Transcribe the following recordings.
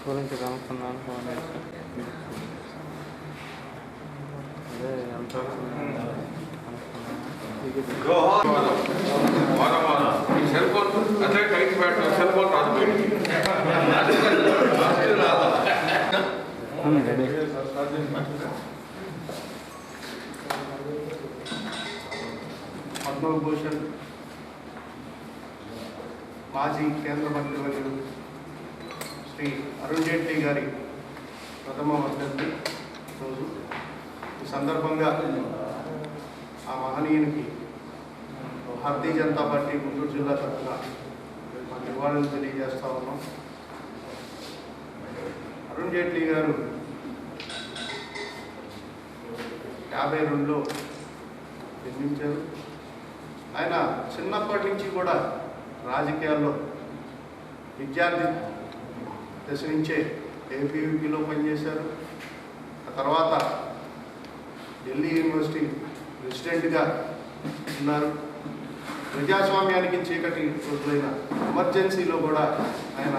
గురించి కనుక్కున్నాను ఫోన్ చేసి అదే ఎంత సెల్ ఫోన్ అదే టైట్ పెట్ట సెల్ ఫోన్ రాదు పద్మభూషణ్ మాజీ కేంద్ర మంత్రివర్యులు శ్రీ అరుణ్ జైట్లీ గారి ప్రథమ వర్ధంతి రోజు. ఈ సందర్భంగా ఆ మహనీయునికి భారతీయ జనతా పార్టీ గుంటూరు జిల్లా తరఫున మా నివాళులు తెలియజేస్తా ఉన్నాం. అరుణ్ జైట్లీ గారు 52లో జన్మించారు. ఆయన చిన్నప్పటి నుంచి కూడా రాజకీయాల్లో విద్యార్థి దశ నుంచే ఏపీయూపీలో పనిచేశారు. ఆ తర్వాత ఢిల్లీ యూనివర్సిటీ ప్రెసిడెంట్గా ఉన్నారు. ప్రజాస్వామ్యానికి చీకటి రోజులైన ఎమర్జెన్సీలో కూడా ఆయన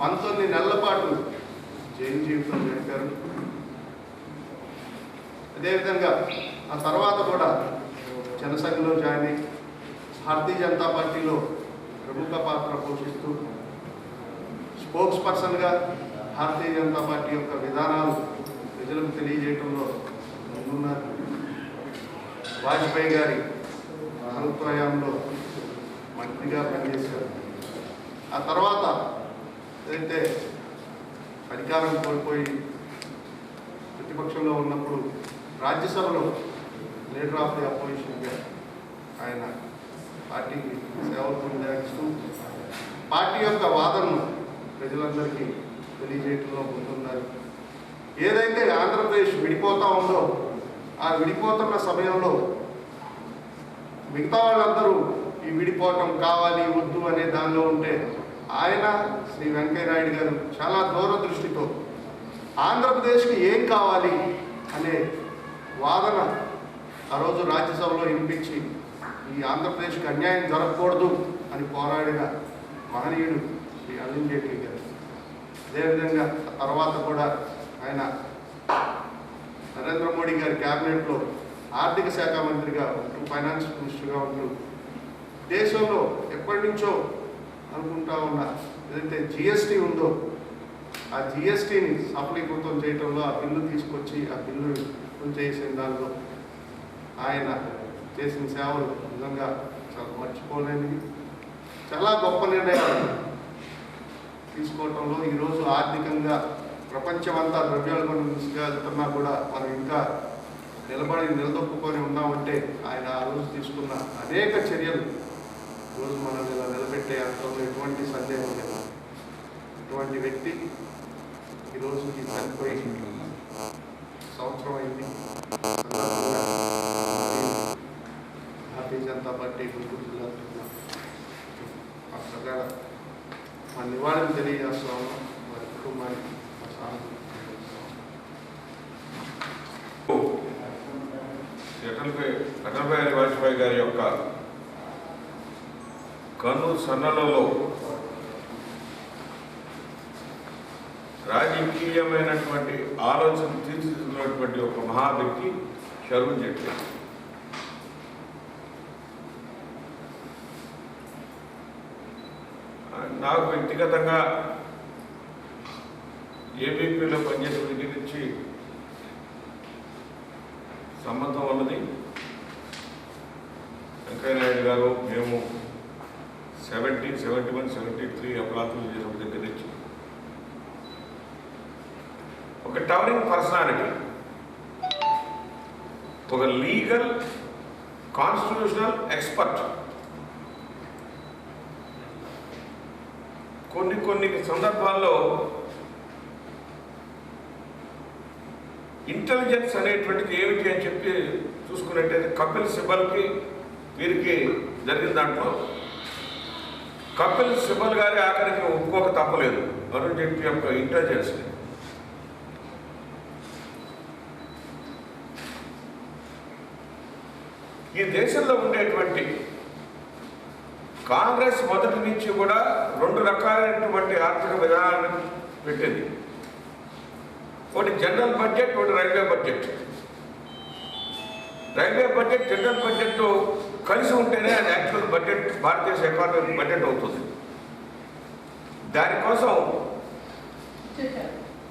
19 నెలల పాటు జైలు జీవితం గడిపారు. అదేవిధంగా ఆ తర్వాత కూడా జనసంఘలో జాయిన్ అయ్యి భారతీయ జనతా పార్టీలో ప్రముఖ పాత్ర పోషిస్తూ స్పోక్స్ పర్సన్గా భారతీయ జనతా పార్టీ యొక్క విధానాలు ప్రజలకు తెలియజేయడంలో ముందున్నారు. వాజ్పేయి గారి ప్రభుత్వ హయాంలో మంత్రిగా పనిచేశారు. ఆ తర్వాత ఏదైతే అధికారం కోల్పోయి ప్రతిపక్షంలో ఉన్నప్పుడు రాజ్యసభలో లీడర్ ఆఫ్ ది అపోజిషన్గా ఆయన పార్టీకి సేవలు కొనసాగిస్తూ పార్టీ యొక్క వాదనను ప్రజలందరికీ తెలియజేయడంలో ముందున్నారు. ఏదైతే ఆంధ్రప్రదేశ్ విడిపోతూ ఉందో ఆ విడిపోతున్న సమయంలో మిగతా వాళ్ళందరూ ఈ విడిపోవటం కావాలి వద్దు అనే దానిలో ఉంటే ఆయన శ్రీ వెంకయ్య నాయుడు గారు చాలా దూరదృష్టితో ఆంధ్రప్రదేశ్కి ఏం కావాలి అనే వాదన ఆ రోజు రాజ్యసభలో వినిపించి ఈ ఆంధ్రప్రదేశ్కి అన్యాయం జరగకూడదు అని పోరాడిన మహనీయుడు శ్రీ అరుణ్ జైట్లీ గారు. అదేవిధంగా తర్వాత కూడా ఆయన నరేంద్ర మోడీ గారి క్యాబినెట్లో ఆర్థిక శాఖ మంత్రిగా ఉంటూ ఫైనాన్స్ మినిస్టర్గా ఉంటూ దేశంలో ఎప్పటి నుంచో అనుకుంటా ఉన్న ఏదైతే జిఎస్టీ ఉందో ఆ జిఎస్టీని సఫలీకృతం చేయడంలో ఆ బిల్లు తీసుకొచ్చి ఆ బిల్లు చేసిన దానిలో ఆయన చేసిన సేవలు నిజంగా చాలా మర్చిపోలేనివి. చాలా గొప్ప నిర్ణయాలు తీసుకోవటంలో ఈరోజు ఆర్థికంగా ప్రపంచమంతా ద్రవ్యోల్బణం తీసుకెళ్తున్నా కూడా మనం ఇంకా నిలదొక్కుకొని ఉన్నామంటే ఆయన ఆ రోజు తీసుకున్న అనేక చర్యలు ఈరోజు మనం ఇలా నిలబెట్టే అంతంలో ఎటువంటి సందేహం లేదు. ఇటువంటి వ్యక్తి ఈరోజుకి చనిపోయి సంవత్సరం అయింది. భారతీయ జనతా పార్టీ గుంటూరు జిల్లా అక్కడ మా నివాళులు తెలియజేస్తాము. వారి కుటుంబానికి అటల్ బిహారీ వాజ్పేయి గారి యొక్క కన్ను సన్నలలో రాజకీయమైనటువంటి ఆలోచన తీర్చిదిద్దినటువంటి ఒక మహా వ్యక్తి అరుణ్ జైట్లీ. నాకు వ్యక్తిగతంగా ఏబీపీలో పనిచేసిన దగ్గర నుంచి సంబంధం ఉన్నది. వెంకయ్య నాయుడు గారు మేము 70, 71, 73 అపరాధులు చేసిన దగ్గర నుంచి ఒక టవరింగ్ పర్సనాలిటీ, ఒక లీగల్ కాన్స్టిట్యూషనల్ ఎక్స్పర్ట్. కొన్ని సందర్భాల్లో ఇంటెలిజెన్స్ అనేటువంటిది ఏమిటి అని చెప్పి చూసుకున్నట్టయితే కపిల్ సిబల్కి వీరికి జరిగిన దాంట్లో కపిల్ సిబల్ గారి ఆఖరికి ఒప్పుకోక తప్పలేదు అరుణ్ జైట్లీ యొక్క ఇంటెలిజెన్స్ని. ఈ దేశంలో ఉండేటువంటి కాంగ్రెస్ మొదటి నుంచి కూడా 2 రకాలైనటువంటి ఆర్థిక విధానాలను పెట్టింది. ఒకటి జనరల్ బడ్జెట్, ఒకటి railway budget. Railway budget general budget కలిసి ఉంటేనే అది యాక్చువల్ బడ్జెట్, భారతదేశ ఎకానమీ బడ్జెట్ అవుతుంది. దానికోసం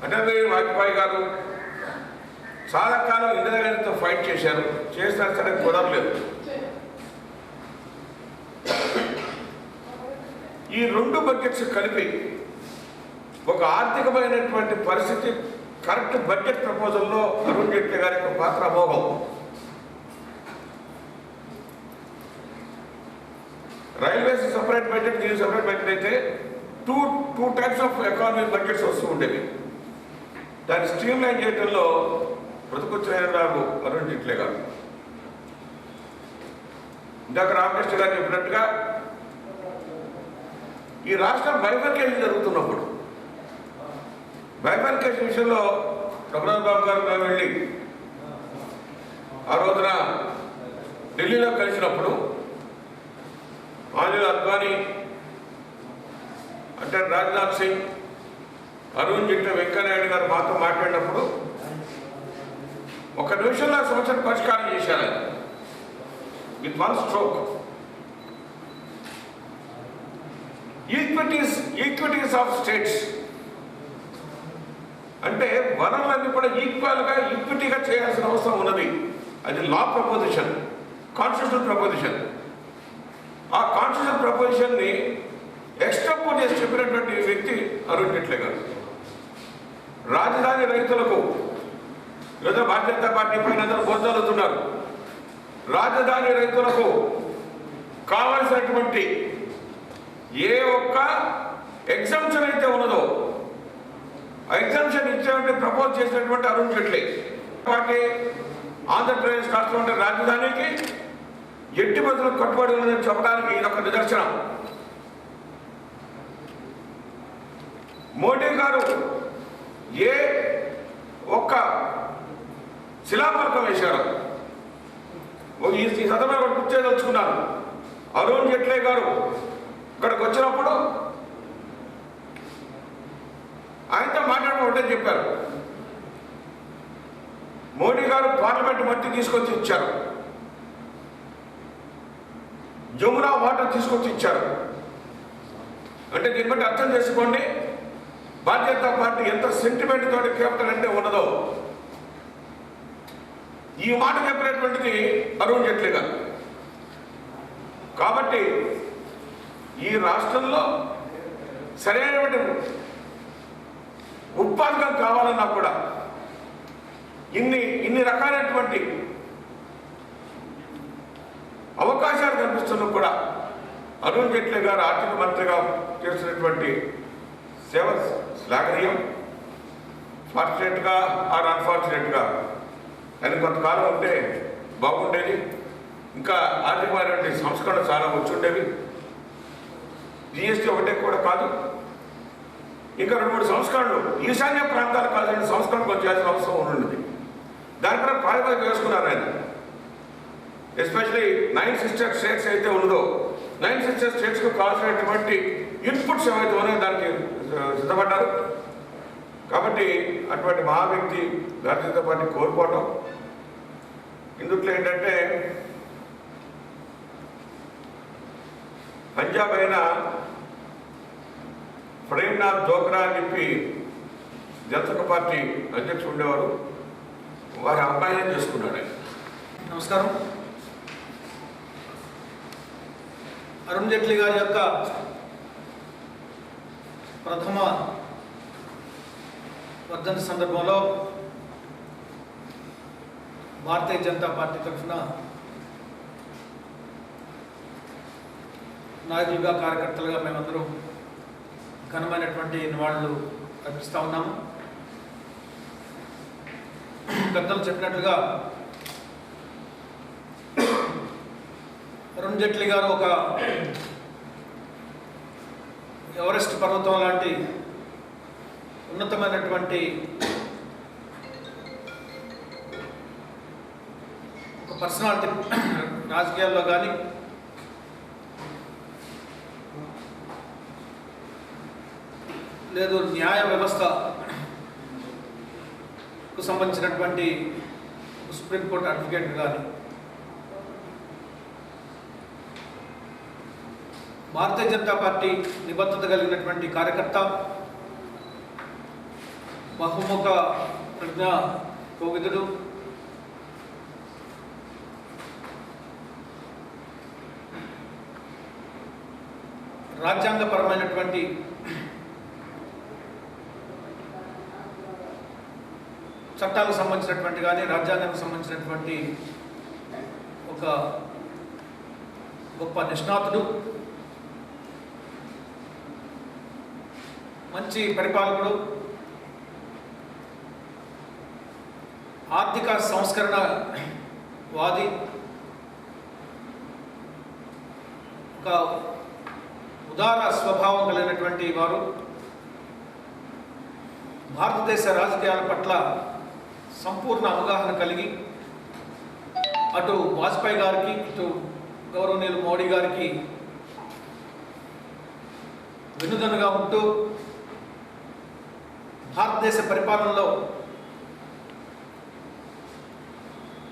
అటల్ బిహారీ వాజ్పేయి గారు చాలా కాలం ఇందిరాగాంధీతో ఫైట్ చేశారు. చేసినా సరే కుదరలేదు. ఈ 2 బడ్జెట్స్ కలిపి ఒక ఆర్థికమైనటువంటి పరిస్థితి, కరెక్ట్ బడ్జెట్ ప్రపోజల్లో అరుణ్ జైట్లీ గారి యొక్క పాత్ర అమోఘం. రైల్వేస్ సపరేట్ బడ్జెట్, దీని సపరేట్ బడ్జెట్ అయితే two types of economy budgets వస్తూ ఉండేవి. దాన్ని స్ట్రీమ్ లైన్ చేయడంలో బ్రతుకొచ్చిన అరుణ్ జైట్లీ గారు. ఇందాక రామకృష్ణ గారు చెప్పినట్టుగా ఈ రాష్ట్రం బైఫర్కేషన్ జరుగుతున్నప్పుడు, బైఫర్కేషన్ విషయంలో రఘునాథ్ బాబు గారు మేము వెళ్ళి ఆ రోజున ఢిల్లీలో కలిసినప్పుడు అనిల్ అద్వానీ అంటే రాజ్నాథ్ సింగ్, అరుణ్ జైట్లీ, వెంకయ్యనాయుడు గారు మాతో మాట్లాడినప్పుడు 1 నిమిషంలో సమస్యను పరిష్కారం చేశారు with 1 stroke. Equities of states అంటే వనరులన్నీ కూడా ఈక్వల్గా ఈక్విటీగా చేయాల్సిన అవసరం ఉన్నది. అది లా ప్రపోజిషన్, కాన్స్టిట్యూషనల్ ప్రపోజిషన్. ఆ కాన్స్టిట్యూషనల్ ప్రపోజిషన్ని ఎక్స్ట్రాపోజ్ చేసి చెప్పినటువంటి వ్యక్తి అరుణ్ జైట్లీ గారు. రాజధాని రైతులకు లేదా భారతీయ జనతా పార్టీ పైన అందరూ బోధలుతున్నారు. రాజధాని రైతులకు కావలసినటువంటి ఏ ఒక్క ఎగ్జామ్షన్ అయితే ఉన్నదో ఆ ఎగ్జామ్షన్ ఇచ్చేటువంటి ప్రపోజ్ చేసినటువంటి అరుణ్ జైట్లీ పార్టీ ఆంధ్రప్రదేశ్ రాష్ట్రం అంటే రాజధానికి ఎట్టి బదులకు కట్టుబడి ఉన్నదని చెప్పడానికి ఇదొక నిదర్శనం. మోడీ గారు ఏ ఒక్క శిలాఫలకం వేశారు. ఈ సదనంలో ఒకటి గుర్తించదలుచుకున్నాను. అరుణ్ జైట్లీ గారు ఇక్కడికి వచ్చినప్పుడు ఆయనతో మాట్లాడమంటే చెప్పారు. మోడీ గారు పార్లమెంట్ మట్టి తీసుకొచ్చి ఇచ్చారు, జమునా వాటర్ తీసుకొచ్చి ఇచ్చారు. అంటే దీన్ని బట్టి అర్థం చేసుకోండి భారతీయ జనతా పార్టీ ఎంత సెంటిమెంట్ తోటి క్యాపిటల్ అంటే ఉన్నదో. ఈ మాట చెప్పినటువంటిది అరుణ్ జైట్లీ గారు. కాబట్టి ఈ రాష్ట్రంలో సరైనటువంటి ఉత్పాదకం కావాలన్నా కూడా ఇన్ని రకాలైనటువంటి అవకాశాలు కనిపిస్తున్నా కూడా అరుణ్ జైట్లీ గారు ఆర్థిక మంత్రిగా చేసినటువంటి సేవ శ్లాఘనీయం. ఫార్చునేట్గా ఆర్ అన్ఫార్చునేట్గా ఆయన కొంతకాలం ఉంటే బాగుండేది. ఇంకా ఆర్థికమైనటువంటి సంస్కరణ చాలా వచ్చుండేవి. జిఎస్టీ ఒకటే కూడా కాదు, ఇంకా 2-3 సంస్కరణలు ఈశాన్య ప్రాంతాలకు కావాల్సిన సంస్కరణ కొంచెం చేయాల్సిన అవసరం ఉన్నది. దానిపై ప్రాతిపదిక వేసుకున్నారు ఆయన. ఎస్పెషలీ 9 సిస్టర్ స్టేట్స్ అయితే ఉన్నదో 9 సిస్టర్ స్టేట్స్కు కావాల్సినటువంటి ఇన్పుట్స్ ఏవైతే ఉన్నాయో దానికి సిద్ధపడ్డారు. కాబట్టి అటువంటి మహా వ్యక్తి భారతీయ జనతా పార్టీ కోల్పోవటం. ఇందుట్లో ఏంటంటే పంజాబ్ అయినా ప్రేమ్నాథ్ జోగ్రా అని చెప్పి జనతా పార్టీ అధ్యక్షుడు ఉండేవారు, వారి అబ్బాయినే చేసుకున్నాడు ఆయన. నమస్కారం. అరుణ్ జైట్లీ గారి యొక్క ప్రథమ వర్ధంతి సందర్భంలో భారతీయ జనతా పార్టీ తరఫున నాయకులుగా కార్యకర్తలుగా మేమందరూ ఘనమైనటువంటి నివాళులు అర్పిస్తూ ఉన్నాము. పెద్దలు చెప్పినట్లుగా అరుణ్ జైట్లీ గారు ఒక ఎవరెస్ట్ పర్వతం లాంటి ఉన్నతమైనటువంటి ఒక పర్సనాలిటీ రాజకీయాల్లో కానీ లేదు న్యాయ వ్యవస్థకు సంబంధించినటువంటి సుప్రీంకోర్టు అడ్వకేట్ కానీ భారతీయ జనతా పార్టీ నిబద్ధత కలిగినటువంటి కార్యకర్త, బహుముఖ ప్రజ్ఞా కోవిదుడు, రాజ్యాంగపరమైనటువంటి చట్టాలకు సంబంధించినటువంటి కానీ రాజ్యాంగానికి సంబంధించినటువంటి ఒక గొప్ప నిష్ణాతుడు, మంచి పరిపాలకుడు, ఆర్థిక సంస్కరణ వాది, ఒక ఉదార స్వభావం కలిగినటువంటి వారు, భారతదేశ రాజకీయాల పట్ల సంపూర్ణ అవగాహన కలిగి అటు వాజ్పేయి గారికి ఇటు గౌరవనీయులు మోడీ గారికి వెన్నుదన్నుగా ఉంటూ భారతదేశ పరిపాలనలో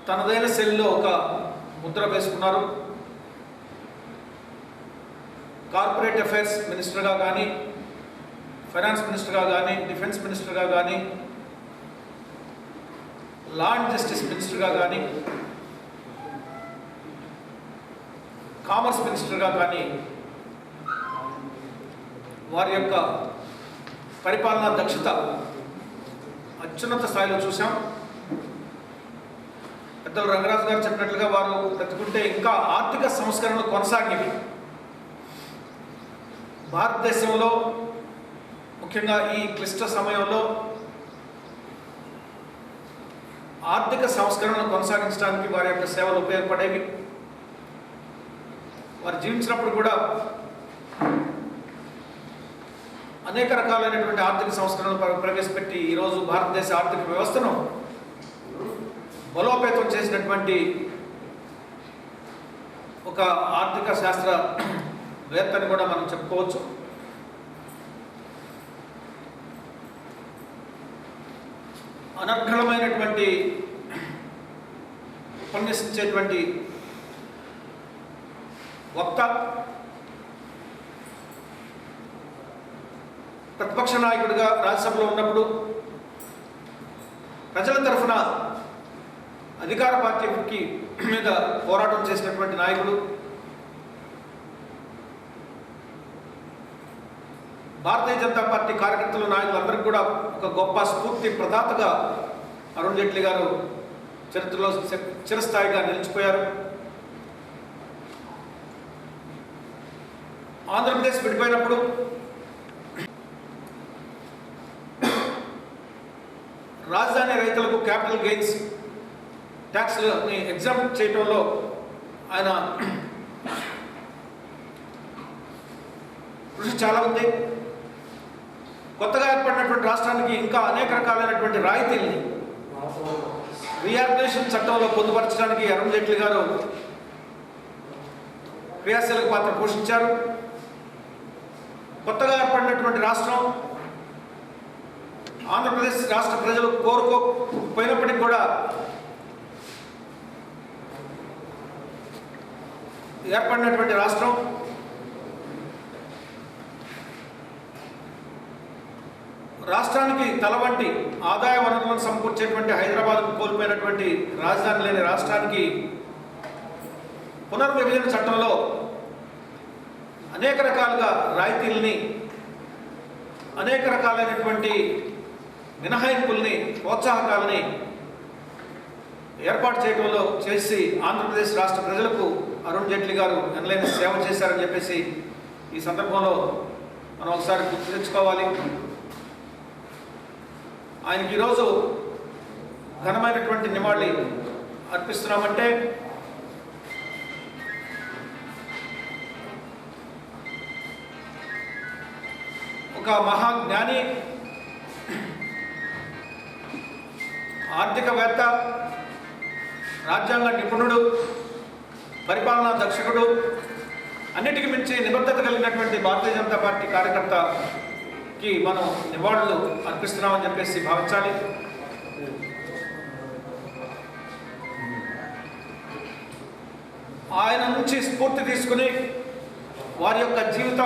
తనదైన శైలిలో ఒక ముద్ర వేసుకున్నారు. కార్పొరేట్ అఫైర్స్ మినిస్టర్గా కానీ, ఫైనాన్స్ మినిస్టర్గా కానీ, డిఫెన్స్ మినిస్టర్గా కానీ, లా అండ్ జస్టిస్ మినిస్టర్గా కానీ, కామర్స్ మినిస్టర్గా కానీ వారి యొక్క పరిపాలనా దక్షత అత్యున్నత స్థాయిలో చూసాం. పెద్దలు రంగరాజు గారు చెప్పినట్లుగా వారు బ్రతుకుంటే ఇంకా ఆర్థిక సంస్కరణలు కొనసాగేవి. భారతదేశంలో ముఖ్యంగా ఈ క్లిష్ట సమయంలో ఆర్థిక సంస్కరణను కొనసాగించడానికి వారి యొక్క సేవలు ఉపయోగపడేవి. వారు జీవించినప్పుడు కూడా అనేక రకాలైనటువంటి ఆర్థిక సంస్కరణలు ప్రవేశపెట్టి ఈరోజు భారతదేశ ఆర్థిక వ్యవస్థను బలోపేతం చేసినటువంటి ఒక ఆర్థిక శాస్త్ర వేత్తని కూడా మనం చెప్పుకోవచ్చు. అనర్ఘళమైనటువంటి ఉపన్యసించేటువంటి వక్త, ప్రతిపక్ష నాయకుడిగా రాజ్యసభలో ఉన్నప్పుడు ప్రజల తరఫున అధికార పార్టీకి మీద పోరాటం చేసినటువంటి నాయకుడు, భారతీయ జనతా పార్టీ కార్యకర్తలు నాయకులందరికీ కూడా ఒక గొప్ప స్ఫూర్తి ప్రదాతగా అరుణ్ జైట్లీ గారు చరిత్రలో చిరస్థాయిగా నిలిచిపోయారు. ఆంధ్రప్రదేశ్ విడిపోయినప్పుడు రాజధాని రైతులకు క్యాపిటల్ గెయిన్స్ ట్యాక్స్ని ఎగ్జామ్ట్ చేయడంలో ఆయన కృషి చాలా ఉంది. కొత్తగా ఏర్పడినటువంటి రాష్ట్రానికి ఇంకా అనేక రకాలైనటువంటి రాయితీల్ని రీఆర్గనైజేషన్ చట్టంలో పొందుపరచడానికి అరుణ్ జైట్లీ గారు క్రియాశీలక పాత్ర పోషించారు. కొత్తగా ఏర్పడినటువంటి రాష్ట్రం ఆంధ్రప్రదేశ్ రాష్ట్ర ప్రజలు కోరుకోకపోయినప్పటికీ కూడా ఏర్పడినటువంటి రాష్ట్రం రాష్ట్రానికి తల వంటి ఆదాయ వనరులను సమకూర్చేటువంటి హైదరాబాద్కు కోల్పోయినటువంటి రాజధాని లేని రాష్ట్రానికి పునర్విభజన చట్టంలో అనేక రకాలుగా రాయితీల్ని, అనేక రకాలైనటువంటి మినహాయింపుల్ని, ప్రోత్సాహకాలని ఏర్పాటు చేయడంలో చేసి ఆంధ్రప్రదేశ్ రాష్ట్ర ప్రజలకు అరుణ్ జైట్లీ గారు ఎనలేని సేవ చేశారని చెప్పేసి ఈ సందర్భంలో మనం ఒకసారి గుర్తు తెచ్చుకోవాలి. ఆయనకి ఈరోజు ఘనమైనటువంటి నివాళి అర్పిస్తున్నామంటే ఒక మహాజ్ఞాని, ఆర్థికవేత్త, రాజ్యాంగ నిపుణుడు, పరిపాలనా దక్షకుడు, అన్నిటికీ మించి నిబద్ధత కలిగినటువంటి భారతీయ జనతా పార్టీ కార్యకర్తకి మనం నివాళులు అర్పిస్తున్నామని చెప్పేసి భావించాలి. ఆయన నుంచి స్ఫూర్తి తీసుకుని వారి యొక్క జీవిత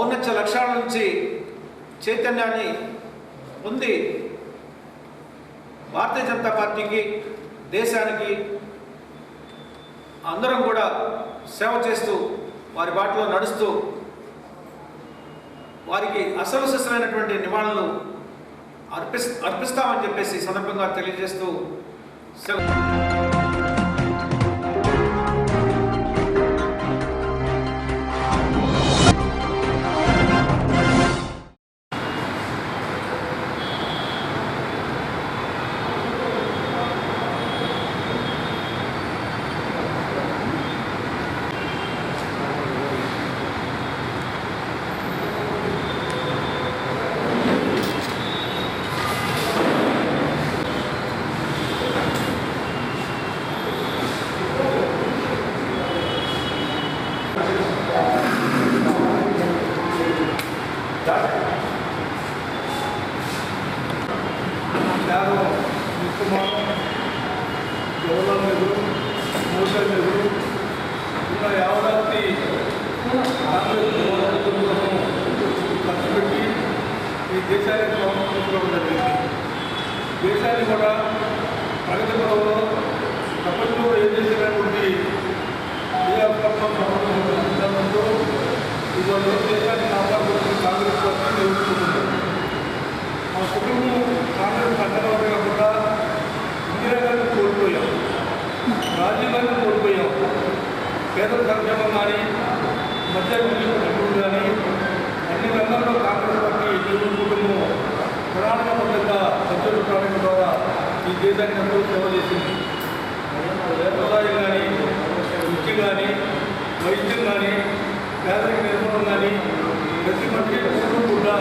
ఔన్నత్య లక్ష్యాల నుంచి చైతన్యాన్ని పొంది భారతీయ జనతా పార్టీకి, దేశానికి అందరం కూడా సేవ చేస్తూ వారి బాటలో నడుస్తూ వారికి అసలు నివాళులు అర్పిస్తామని చెప్పేసి సందర్భంగా తెలియజేస్తూ జవహర్లాల్ నెహ్రూ, మోతిలాల్ నెహ్రూ ఇలా యావదాస్తి కాంగ్రెస్ కోసం ఖర్చు పెట్టి ఈ దేశాన్ని స్వాతంత్రం జరిగింది. దేశాన్ని కూడా ప్రగతి పదంలో ప్రపంచంలో ఏం చేసినటువంటి సిద్ధాంతంతో ఇవాళ దేశాన్ని కాపాడుతున్న కాంగ్రెస్ పార్టీ నిర్వహిస్తున్నారు. మా కుటుంబం కాంగ్రెస్ అండగా కాకుండా ఇందిరాగాంధీ కోల్పోయాం, రాజీవ్ గాంధీ కోల్పోయాం. పేదల సంక్షేమం కానీ, మధ్య నిపుణులు కానీ అన్ని రంగాల్లో కాంగ్రెస్ పార్టీ నెహ్రూ కుటుంబం ప్రణాళికబద్ధంగా ఖర్చుల ప్రణాళిక ద్వారా ఈ దేశానికి ఎంతో సేవ చేసింది. వ్యవసాయం కానీ, వృత్తి కానీ, వైద్యం కానీ, పేదరిక నిర్మాణం కానీ ప్రతి మనిషి కూడా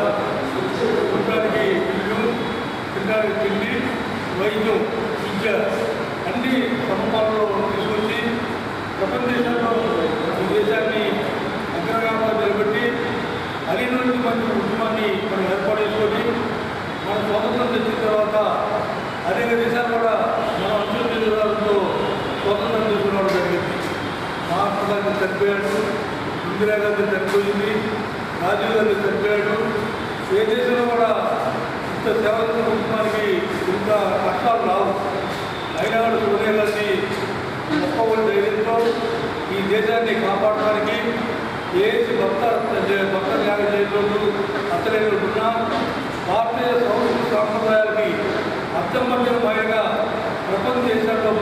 కుటుంబానికి ఇల్లు, తినడానికి తిండి, వైద్యం, విద్య అన్ని సమపాలలో తీసుకొచ్చి ప్రపంచ దేశాల్లో ఈ దేశాన్ని అగ్రగామంగా నిలబెట్టి 500 మంది కుటుంబాన్ని మనం ఏర్పాటు చేసుకొని మన స్వాతంత్రం తెచ్చిన తర్వాత అనేక దేశాలు కూడా మన అంచులతో స్వాతంత్రం తీసుకురావడం జరిగింది. మహాత్మా గాంధీ చనిపోయాడు, ఇందిరాగాంధీ చనిపోయింది, రాజీవ్ గాంధీ చనిపోయాడు. ఏ దేశంలో కూడా ఇంత సేవల కుటుంబానికి ఇంత కష్టాలు రావు. అయినా సోనియా గాంధీ గొప్ప ధైర్యంతో ఈ దేశాన్ని కాపాడడానికి ఏసి భర్త త్యాగం చేయడంలో అత్తలేనున్నా భారతీయ సంస్కృతి సాంప్రదాయాలకి అర్థమర్థమైనగా ప్రపంచ దేశాల్లో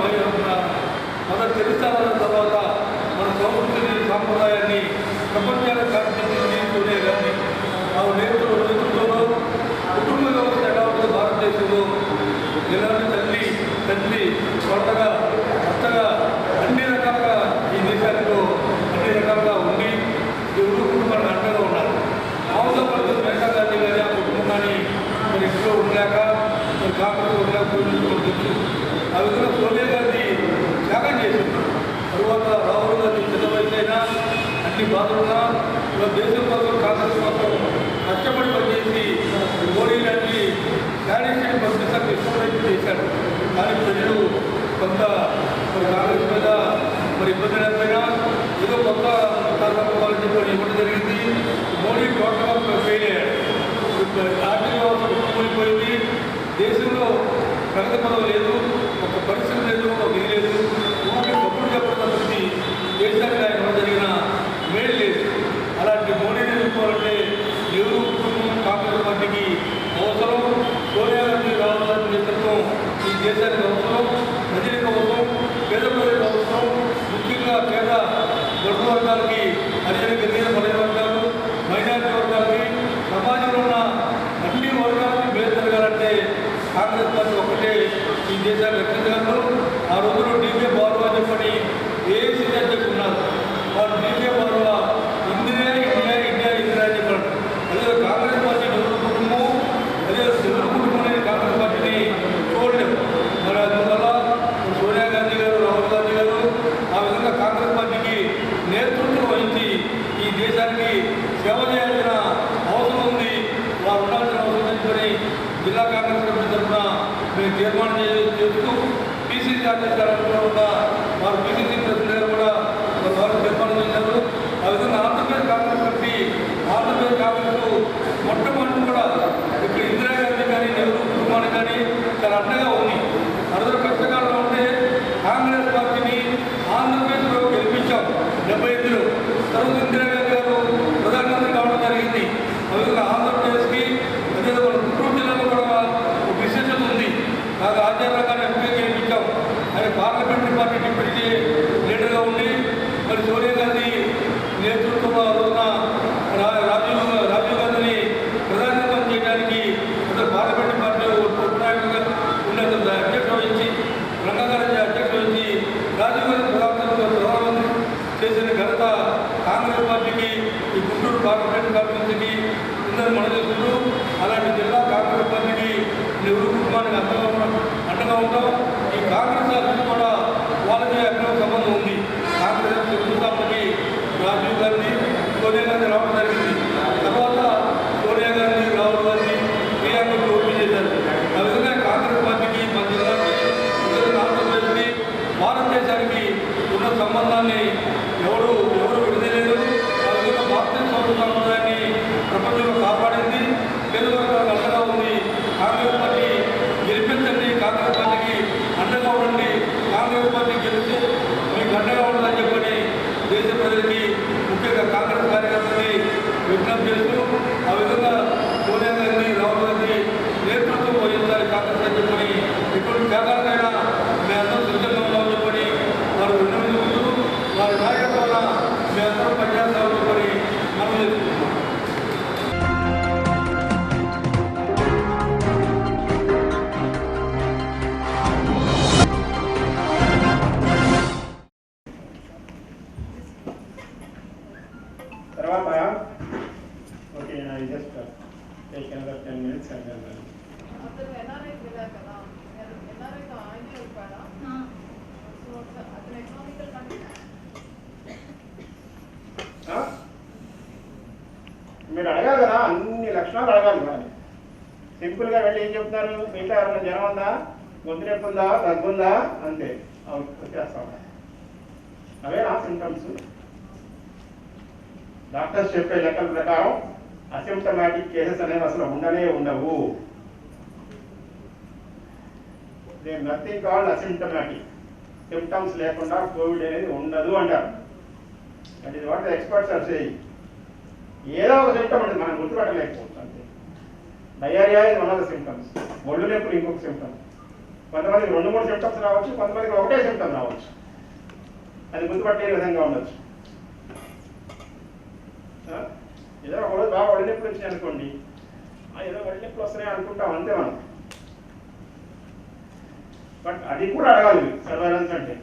మదర్ తెరిసా తర్వాత మన సంస్కృతి సాంప్రదాయాన్ని ప్రపంచానికి కాల్చింది సోనియా గాంధీ. ఆ నేతృత్వంలో కుటుంబ వ్యవస్థ ఎలా ఉంటుంది భారతదేశంలో ఎలాంటి తల్లి కొత్తగా అత్తగా అన్ని రకాలుగా ఈ దేశానికి అన్ని రకాలుగా ఉండి ఎవరు కుటుంబాన్ని అండగా ఉన్నారు. మామూలుగా పడుతుంది మేఘా గాంధీ గారి ఆ కుటుంబాన్ని మరి ఇంట్లో ఉండలేక మరి కాకుండా ఉండలేకపోయింది తెలుసు. ఆ విధంగా సోనియా గాంధీ త్యాగం చేసింది. తరువాత రాహుల్ గాంధీ చిన్న వయసు అయినా అన్ని బాధలున్నా దేశం కోసం కాంగ్రెస్ కోసం కష్టపడి పనిచేసి మోడీ లాంటి క్యాండిడేట్ పంపిస్తానికి ఎక్కువ చేశాడు. కానీ ప్రజలు కొంత మరి కాంగ్రెస్ మీద మరి ఇబ్బంది లేకపోయినా ఏదో కొత్త కార్యక్రమాలని చెప్పి ఇవ్వడం జరిగింది. మోడీ టోటల్గా ఫెయిల్ అయ్యాడు. ఆర్థిక వ్యవస్థ కూలిపోయింది. దేశంలో ప్రగతి పదం లేదు, ఒక పరిశ్రమ లేదు, ఒక ఇది లేదు. ఊరికి తప్పుడు చెప్పడం దేశానికి ఆయన జరిగింది. దేశానికి అవసరం, ప్రజలకు అవసరం, పేద ప్రజలకు అవసరం. ముఖ్యంగా పేద బడుగు వర్గాలకి, హరిజన గిరిజన బలైన వర్గాలు, మైనారిటీ వర్గాలకి, సమాజంలో ఉన్న అన్ని వర్గాలకి మేలు జరగాలంటే కాంగ్రెస్ పార్టీ ఒకటే ఈ దేశాన్ని రక్షించగలరు. ఆ రోజుల్లో డీకే బారువా చెప్పని ఏసీ అధ్యక్షులు ఉన్నారు. వాళ్ళు DK Barua India India India India అని చెప్పారు. అదే కాంగ్రెస్ పార్టీ నెహ్రూ కుటుంబం, అదే నెహ్రూ కుటుంబం అనేది కాంగ్రెస్ పార్టీని చూడలేము. మరి అందువల్ల సోనియా గాంధీ గారు, రాహుల్ గాంధీ గారు ఆ విధంగా కాంగ్రెస్ పార్టీకి నేతృత్వం వహించి ఈ దేశానికి సేవ చేయాల్సిన అవసరం ఉంది, వారు ఉండాల్సిన అవసరం ఉందని జిల్లా కాంగ్రెస్ కమిటీ తరఫున మేము తీర్మానం చేస్తూ పీసీసీ అధ్యక్షులు కూడా వారు పీసీసీ ప్రెసిడెంట్ గారు కూడా వారు తీర్మానం చేశారు. ఆ విధంగా ఆంధ్రప్రదేశ్ కాంగ్రెస్ కమిటీ, ఆంధ్రప్రదేశ్ కాంగ్రెస్ మొట్టమొదటి కూడా ఇక్కడ ఇందిరాగాంధీ కానీ నెహ్రూ కుటుంబానికి కానీ చాలా అండగా ఉంది. అందరూ కష్టకాలంలో ఉంటే కాంగ్రెస్ పార్టీని ఆంధ్రప్రదేశ్లో గెలిపించాం 75లో. తర్వాత ఇందిరాగాంధీ గారు ప్రధానమంత్రి కావడం జరిగింది. ఆ విధంగా ఆంధ్రప్రదేశ్కి అదే మన గుంటూరు జిల్లాలో కూడా ఒక విశేషత ఉంది. నాకు ఆచార్యంగానే ఎంపీగా గెలిపించాం. ఆయన పార్లమెంటరీ పార్టీ డిప్యూటీ లీడర్గా ఉండి మరి సోనియా గాంధీ నేతృత్వంలో రోజున రాజీవ్ గాంధీని ప్రధానమంత్రి చేయడానికి పార్లమెంటరీ పార్టీ ఉపనాయకులుగా ఉండే అధ్యక్షుడు వహించి, రంగారెడ్డి అధ్యక్షుడు వహించి రాజీవ్ గాంధీ ప్రధానమంత్రి చేసిన ఘనత కాంగ్రెస్ పార్టీకి, ఈ గుంటూరు పార్లమెంటరీ కాన్స్టిట్యూన్సీకి ఉందని మనం చేసుకుంటూ అలాంటి జిల్లా కాంగ్రెస్ పార్టీకి నెహ్రూ కుటుంబానికి అండగా ఉంటాం. ఈ కాంగ్రెస్ అభివృద్ధి కూడా వాళ్ళకి అభివృద్ధి సంబంధం ఉంది. కాంగ్రెస్ హిందుస్థాన్కి రాజీవ్ గాంధీ, సోనియా గాంధీ రావడం జరిగింది. తర్వాత సోనియా గాంధీ, రాహుల్ గాంధీ, ప్రియాంకకు ఓపెన్ చేశారు. ఆ విధంగా కాంగ్రెస్ పార్టీకి, మన జిల్లాకి, ఆంధ్రప్రదేశ్కి, భారతదేశానికి ఉన్న సంబంధాన్ని ఎవరు విడదలేదు. ఆ విధంగా భారతీయ సౌర సంప్రదాయాన్ని ప్రపంచంలో కాపాడింది. పేదవర్గాలకు అండగా ఉంది. కాంగ్రెస్ పార్టీ గెలిపించండి, కాంగ్రెస్ పార్టీకి అండగా ఉండండి, కాంగ్రెస్ పార్టీ గెలిచి మీకు అండగా ఉండాలని చెప్పని దేశ ప్రజలకి, ముఖ్యంగా కాంగ్రెస్ కార్యకర్తలని విజ్ఞప్తి చేస్తూ ఆ విధంగా సోనియా గాంధీ, రాహుల్ గాంధీ నేతృత్వం వహించాలి కాంగ్రెస్ అని చెప్పని, ఇటువంటి త్యాగాలకైనా మేమందరం సిద్ధంగా ఉన్నామని చెప్పని వారు విన్నవించుకుంటూ వారి నాయకత్వాన మేమందరం పనిచేస్తామని చెప్పని మనం చేసుకుంటున్నాం. తర్వాత okay I just take another 10 minutes and then అతను ఎన్ఆర్ఐ వెళ్ళారు కదా, ఎన్ఆర్ఐతో ఆయనే ఉంటాడా? సో అతను ఎకనామికల్ కండిషన్ మీరు అడగాలి కదా, అన్ని లక్షణాలు అడగాలి. మరి సింపుల్గా వెళ్ళి ఏం చెప్తున్నారు, మీతో ఎవరైనా జ్వరం ఉందా, గొంతు నొప్పి ఉందా, దగ్గుందా, అంతే వచ్చేస్తా ఉంటాయి. అవేనా సింటమ్స్? డాక్టర్స్ చెప్పే లెక్కల ప్రకారం అసిమ్టమాటిక్ కేసెస్ అనేవి అసలు ఉండవు. They nothing called asymptomatic. Symptoms లేకుండా కోవిడ్ అనేది ఉండదు అంటారు. That is what the experts are saying. ఏదో ఒక సిమ్టమ్ ఉంటుంది, మనం గుర్తుపట్టలేకపోవచ్చు అంతే. డయేరియా ఇది వన్ ఆఫ్ ద సిమ్టమ్స్. ఒళ్ళు నొప్పులు ఇంకొక సిమ్టమ్. కొంతమందికి 2-3 సిమ్టమ్స్ రావచ్చు, కొంతమందికి ఒకటే సిమ్టమ్ రావచ్చు. అది గుర్తుపట్టే విధంగా ఉండొచ్చు. ఏదో ఒకరోజు బాగా ఒళ్ళు నొప్పులు వచ్చినాయి అనుకోండి, ఏదో ఒళ్ళు నొప్పులు వస్తున్నాయి అనుకుంటాం అంతే మనం. బట్ అది కూడా అడగాలి సర్వేలెన్స్ అంటే.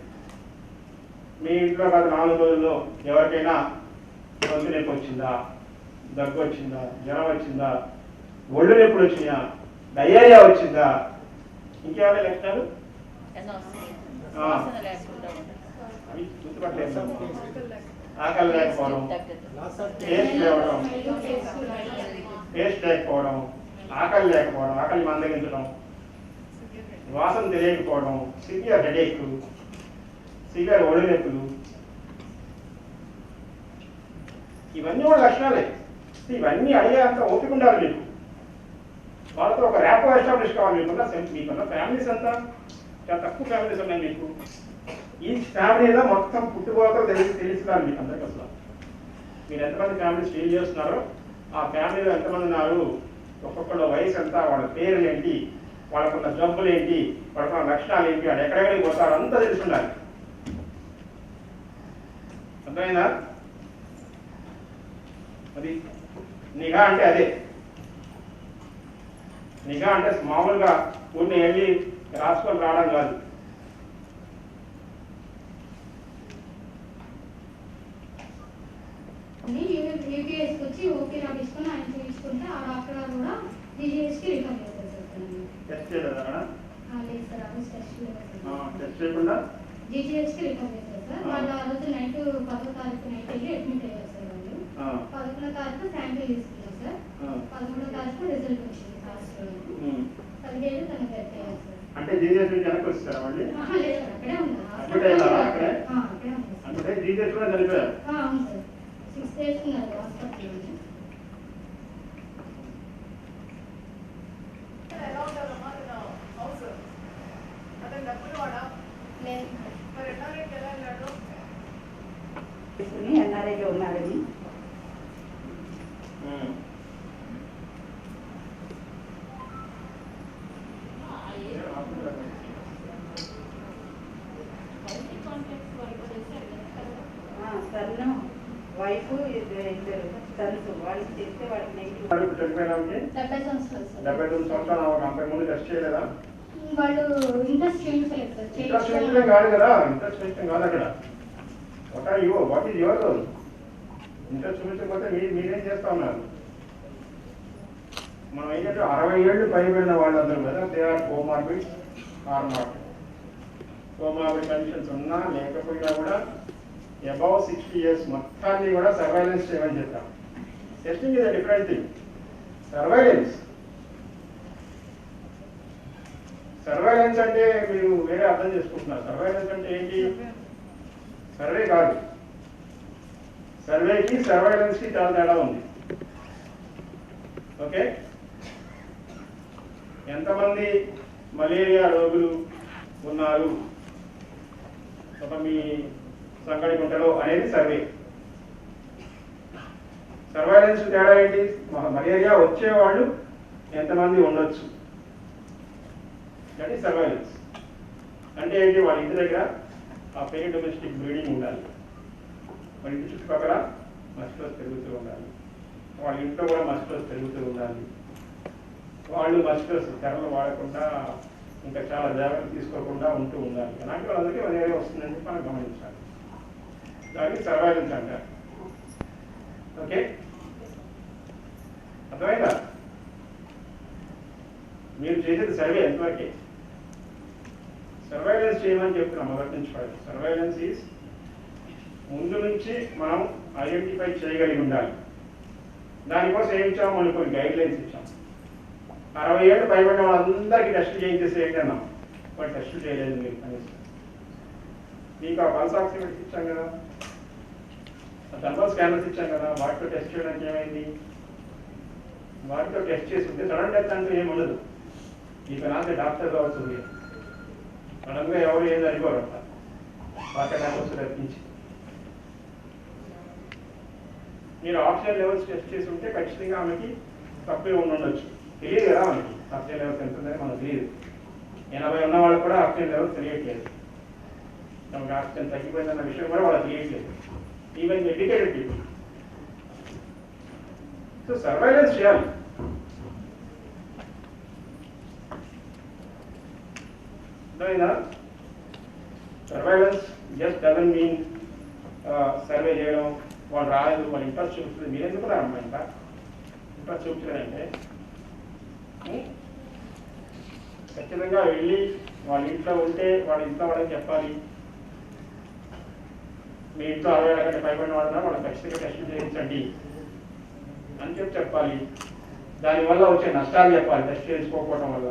మీ ఇంట్లో గత 4 రోజుల్లో ఎవరికైనా గొంతు నొప్పి వచ్చిందా, దగ్గు వచ్చిందా, జ్వరం వచ్చిందా, ఒళ్ళు నొప్పులు వచ్చినాయా, డయేరియా వచ్చిందా, ఇంకేమైనా లక్షణాలు అవి గుర్తుపట్టలేదు. ఆకలి లేకపోవడం, టేస్ట్ లేకపోవడం, ఆకలి లేకపోవడం, ఆకలి మందగించడం, వాసన తెలియకపోవడం, సివియర్ హెడేక్, సివియర్ ఒళ్ళు నొప్పులు, ఇవన్నీ కూడా లక్షణాలే. ఇవన్నీ అడిగేంత ఓపిక ఉండాలి మీకు. వాళ్ళతో ఒక ర్యాపో ఎస్టాబ్లిష్ కావాలి. మీకున్న ఫ్యామిలీస్ అంతా చాలా తక్కువ ఫ్యామిలీస్ ఉన్నాయి మీకు. ఈ ఫ్యామిలీలో మొత్తం పుట్టుకోవతో తెలుస్తున్నారు మీకు అందరికీ. అసలు మీరు ఎంతమంది ఫ్యామిలీస్ డీల్ చేస్తున్నారో, ఆ ఫ్యామిలీలో ఎంతమంది ఉన్నారు, ఒక్కొక్కళ్ళ వయసు ఎంత, వాళ్ళ పేర్లు ఏంటి, వాళ్ళకున్న జబ్బులు ఏంటి, వాళ్ళకున్న లక్షణాలు ఏంటి, వాళ్ళు ఎక్కడెక్కడికి పోతారో అంతా తెలుసుండాలి. అర్థమైందా? అది నిఘా అంటే అదే. నిఘా అంటే మామూలుగా ఊరిని వెళ్ళి రాసుకొని రావడం కాదు. యూపీఎస్కి వచ్చి ఓకే నాకు ఇష్టం ఆయన చూపించుకుంటే ఆ డాక్టర్ గారు కూడా జీజీఎస్కి రిఫర్ చేస్తారు సార్. టెస్ట్ చేయలేదా? లేదు సార్, ఆ రోజు టెస్ట్ లేదు సార్. టెస్ట్ చేయకుండా జీజీఎస్కి రిఫర్ చేస్తారు సార్. వాళ్ళు ఆ రోజు నైట్ 10వ తారీఖు నైట్ వెళ్ళి అడ్మిట్ అయ్యారు సార్. వాళ్ళు 11వ తారీఖు శాంపిల్ తీసుకున్నారు సార్. 13వ తారీఖు రిజల్ట్ వచ్చింది ఫాస్ట్. 17 తనకు డెత్ అయ్యారు సార్. అంటే జీజీఎస్ నుంచి వెనక్కి వచ్చేసారా మళ్ళీ? లేదు సార్, అక్కడే ఉన్నారు. అడ్మిట్ అయ్యారా? అక్కడే అక్కడే ఉన్నారు సార్. అంటే జీజీఎస్ కూడా చనిపోయారు? అవును సార్, 6 days ఉన్నారు హాస్పిటల్లో. ఎలా ఉంటారమ్మా హౌస్? అతను డబ్బులు వాడా? లేదు మరి ఎన్ఆర్ఐకి ఎలా వెళ్ళాడు? ఎన్ఆర్ఐలో ఉన్నాడని సన్ను వైఫ్ ఇద్దరు సన్స్ వాళ్ళకి చేస్తే వాళ్ళకి నెగిటివ్. చనిపోయినానికి 70 సంవత్సరాలు సార్. 79 సంవత్సరాలు అంతకు ముందు టెస్ట్ చేయలేదా? వాళ్ళు ఇంట్రెస్ట్ చూపించలేదు సార్. ఇంట్రెస్ట్ పెంచడం కాదు కదా, ఇంట్రెస్ట్ పెంచడం కాదు అక్కడ. What is your role? Interest చూపించకపోతే మీరేం చేస్తా ఉన్నారు? మనం ఏంటంటే 60 ఏళ్ళు పైబడిన వాళ్ళందరూ కదా, they are comorbid or not. Comorbid conditions ఉన్నా లేకపోయినా కూడా అబౌవ్ 60 years మొత్తాన్ని కూడా సర్వైలెన్స్ చేయమని చెప్తాం. Testing is a different thing. Surveillance అంటే మీరు వేరే అర్థం చేసుకుంటున్నారు. సర్వైలెన్స్ అంటే ఏంటి? సర్వే కాదు. సర్వేకి సర్వైలెన్స్కి చాలా తేడా ఉంది. ఓకే, ఎంతమంది మలేరియా రోగులు ఉన్నారు ఒక మీ సంగడి గుంటలో అనేది సర్వే. సర్వైలెన్స్ తేడా ఏంటి? మలేరియా వచ్చేవాళ్ళు ఎంతమంది ఉండొచ్చు, దట్ ఈస్ సర్వైలెన్స్. అంటే ఏంటి? వాళ్ళ ఇంటి దగ్గర ఆ పెరి డొమెస్టిక్ బ్రీడింగ్ ఉండాలి, వాళ్ళ ఇంటి చుట్టుపక్కల మస్కిటోస్ పెరుగుతూ ఉండాలి, వాళ్ళ ఇంట్లో కూడా మస్కిటోస్ పెరుగుతూ ఉండాలి, వాళ్ళు మస్కిటోస్ తెరలు వాడకుండా ఇంకా చాలా జాగ్రత్తలు తీసుకోకుండా ఉంటూ ఉండాలి. అలాంటి వాళ్ళందరికీ మలేరియా వస్తుందని చెప్పి మనం గమనించాలి. దానికి సర్వైలెన్స్ అంటారు. ఓకే, అర్థమైందా? మీరు చేసేది సర్వే ఎంతవరకే. సర్వైలెన్స్ చేయమని చెప్తున్నాం మొదటి నుంచి. సర్వైలెన్స్ ఈజ్ ముందు నుంచి మనం ఐడెంటిఫై చేయగలిగి ఉండాలి. దానికోసం ఏం ఇచ్చాము? మనం కొన్ని గైడ్ లైన్స్ ఇచ్చాం. 60 ఏళ్ళు పైబడిన వాళ్ళందరికీ టెస్ట్ చేయించేసి ఏంటన్నాం, వాళ్ళు టెస్ట్ చేయలేదు మీరు కనీసం. మీకు ఆ పల్స్ ఆక్సిమీటర్స్ ఇచ్చాం కదా, థర్మల్ స్కానర్స్ ఇచ్చాం కదా, వాటితో టెస్ట్ చేయడానికి ఏమైంది? వాటితో టెస్ట్ చేసి ఉంటే సడన్ డెత్ అంటూ ఏమి ఉండదు. మీకు నాకే డాక్టర్ కావచ్చు, సడన్గా ఎవరు ఏం అనుకోరు అంట, హార్ట్ అటాక్ వస్తుంది తప్పించి. మీరు ఆక్సిజన్ లెవెల్స్ టెస్ట్ చేసి ఉంటే ఖచ్చితంగా ఆమెకి తక్కువ ఉండొచ్చు. తెలియదు కదా మనకి ఆక్సిజన్ లెవెల్స్ ఎంత ఉందని మనకు తెలియదు. 80 ఉన్న వాళ్ళకి కూడా ఆక్సిజన్ లెవెల్స్ తెలియట్లేదు. మనకు ఆక్సిజన్ తగ్గిపోయిందన్న విషయం కూడా వాళ్ళకి తెలియట్లేదు, even educated people. So surveillance చేయాలి. అర్థమైందా? Surveillance just doesn't mean survey చేయడం, వాళ్ళు రాలేదు, వాళ్ళు ఇంట్రెస్ట్ చూపుతుంది. మీరెందుకు రామ్మా ఇంకా ఇంట్రెస్ట్ చూపించలేదంటే ఖచ్చితంగా వెళ్ళి వాళ్ళ ఇంట్లో ఉంటే వాళ్ళ ఇంట్లో వాళ్ళకి చెప్పాలి. మీ ఇంట్లో 60 ఏళ్ళ కంటే పైబడిన వాళ్ళ వాళ్ళకి ఖచ్చితంగా టెస్ట్ చేయించండి అని చెప్పాలి. దానివల్ల వచ్చే నష్టాలు చెప్పాలి టెస్ట్ చేయించుకోకపోవడం వల్ల.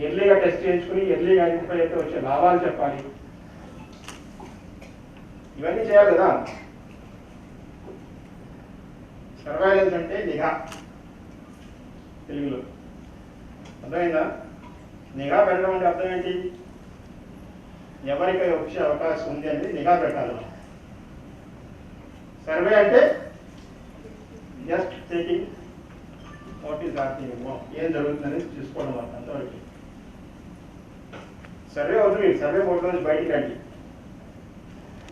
ఎర్లీగా టెస్ట్ చేయించుకుని ఎర్లీగా ఐడెంటిఫై అయితే వచ్చే లాభాలు చెప్పాలి. ఇవన్నీ చేయాలి కదా. సర్వైలెన్స్ అంటే నిఘా తెలుగులో. అర్థమైందా? నిఘా పెట్టడం అంటే అర్థం ఏంటి? ఎవరికై వచ్చే అవకాశం ఉంది అనేది నిఘా పెట్టాలి. సర్వే అంటే just checking what is happening, ఏం జరుగుతుందని చూసుకోవడం అంతవరకు. సర్వే అవుతుంది, సర్వే బోర్డు నుంచి బయటికి రండి.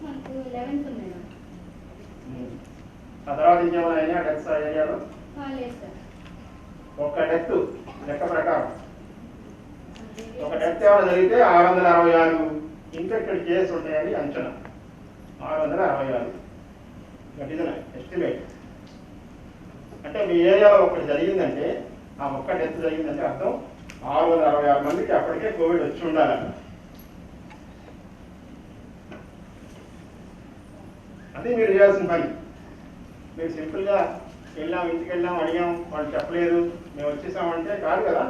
మాకు 11th మేడం. ఆ తర్వాత ఇంకేమైనా అయినా డెత్స్ ఆ ఏరియాలో? లేదు సార్. ఒక్క డెత్ లెక్క ప్రకారం ఒక డెత్ ఏమైనా జరిగితే 666 ఇన్ఫెక్టెడ్ కేసు ఉంటాయని అంచనా. 666 దట్ ఈజ్ ఎస్టిమేట్. అంటే మీ ఏరియాలో ఒకటి జరిగిందంటే, ఆ ఒక్క డెత్ జరిగిందంటే అర్థం 666 మందికి అప్పటికే కోవిడ్ వచ్చి ఉండాలి. అది మీరు చేయాల్సిన పని. మీరు సింపుల్గా వెళ్ళాం, ఇంటికి వెళ్ళాం, అడిగాం, వాళ్ళు చెప్పలేదు, మేము వచ్చేసామంటే కాదు కదా.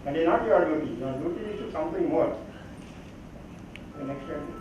అండ్ ఈ not your duty. Your duty is to something more. Next ఏంటి?